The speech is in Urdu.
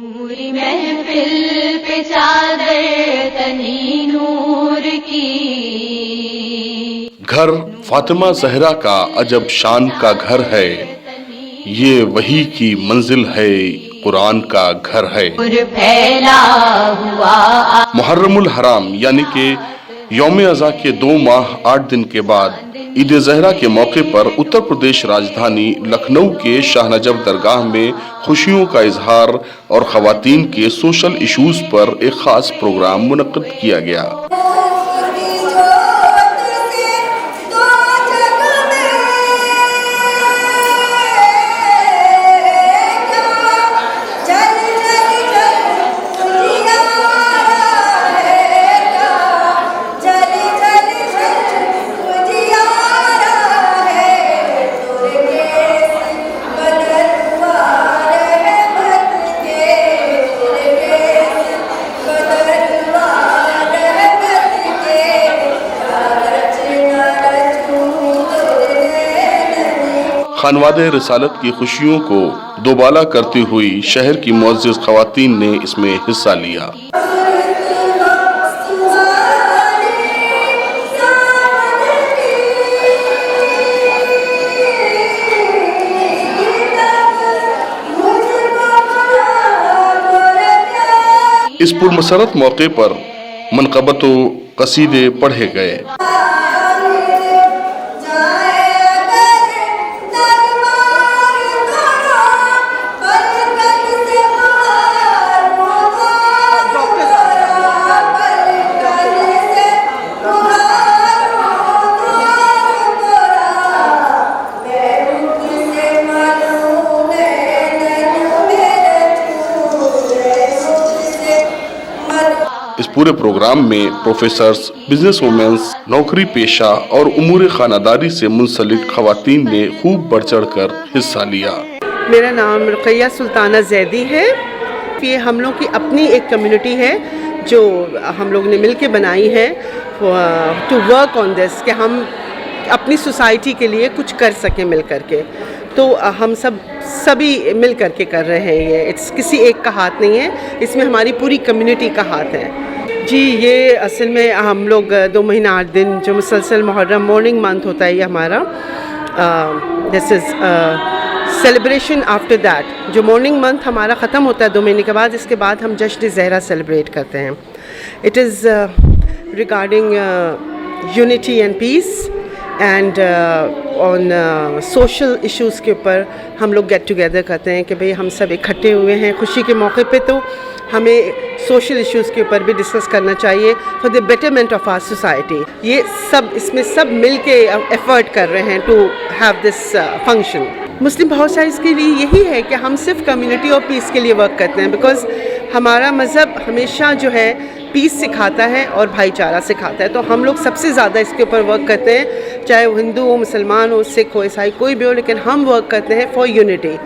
پوری محفل پہ چادر تنی نور کی. گھر فاطمہ زہرا کا عجب شان کا گھر ہے، یہ وحی کی منزل ہے، قرآن کا گھر ہے. پھیلا ہوا محرم الحرام یعنی کہ یوم ازاں کے 2 ماہ 8 دن کے بعد عید زہرا کے موقع پر اتر پردیش راجدھانی لکھنؤ کے شاہ نجف درگاہ میں خوشیوں کا اظہار اور خواتین کے سوشل ایشوز پر ایک خاص پروگرام منعقد کیا گیا. خانوادہ رسالت کی خوشیوں کو دوبالا کرتی ہوئی شہر کی معزز خواتین نے اس میں حصہ لیا. اس پرمسرت موقع پر منقبت و قصیدے پڑھے گئے. اس پورے پروگرام میں پروفیسرز، بزنس وومنز، نوکری پیشہ اور امور خانہ داری سے منسلک خواتین نے خوب بڑھ چڑھ کر حصہ لیا. میرا نام رقیہ سلطانہ زیدی ہے. یہ ہم لوگ کی اپنی ایک کمیونٹی ہے جو ہم لوگ نے مل کے بنائی ہے ٹو ورک آن دس، کہ ہم اپنی سوسائٹی کے لیے کچھ کر سکیں مل کر کے. تو ہم سبھی مل کر کے کر رہے ہیں. یہ کسی ایک کا ہاتھ نہیں ہے، اس میں ہماری پوری کمیونٹی کا ہاتھ ہے. جی یہ اصل میں ہم لوگ 2 مہینہ 8 دن جو مسلسل محرم مارننگ منتھ ہوتا ہے یہ ہمارا، دس از سیلیبریشن آفٹر دیٹ. جو مارننگ منتھ ہمارا ختم ہوتا ہے 2 مہینے کے بعد، اس کے بعد ہم جشن زہرا سیلیبریٹ کرتے ہیں. It is regarding unity and peace and on social issues کے اوپر ہم لوگ گیٹ ٹوگیدر کرتے ہیں کہ بھئی ہم سب اکٹھے ہوئے ہیں خوشی کے موقع پہ، تو ہمیں سوشل ایشوز کے اوپر بھی ڈسکس کرنا چاہیے for the betterment of our society. یہ سب اس میں سب مل کے ایفرٹ کر رہے ہیں ٹو ہیو دس فنکشن. مسلم ہاؤس ہائز کے لیے یہی ہے کہ ہم صرف کمیونٹی اور پیس کے لیے ورک کرتے ہیں، بیکاز ہمارا مذہب ہمیشہ جو ہے پیس سکھاتا ہے اور بھائی چارہ سکھاتا ہے. تو ہم لوگ سب سے زیادہ اس کے اوپر ورک کرتے ہیں، چاہے وہ ہندو ہو، مسلمان ہو، سکھ ہو، عیسائی، کوئی بھی ہو، لیکن ہم ورک کرتے ہیں فار یونٹی.